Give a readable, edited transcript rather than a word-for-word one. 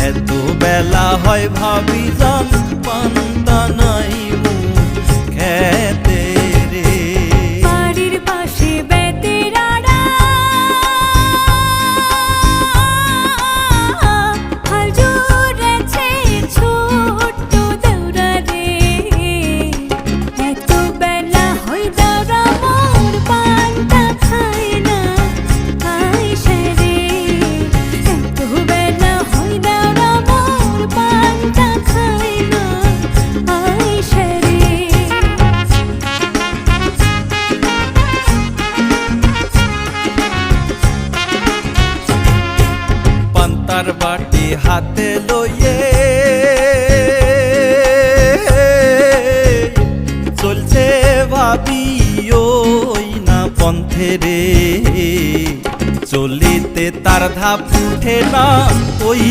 এত বেলা হয় ভাবি জান পান্তা নাই খেতে রে। বাড়ির পাশে বেতেরাড়া হাল জুড়েছে ছোট্ট দেউরা রে। এত বেলা হয় দেউরা মোর পান্তা খায় না আইসা রে। এত বেলা হয় দেউরা মোর পান্তা খায় না আইসা রে। পান্তার বাটি হাতে লইয়ে চলছে ভাবি ওই না পন্থে রে। চলিতে তার ধাপ উঠে না ওই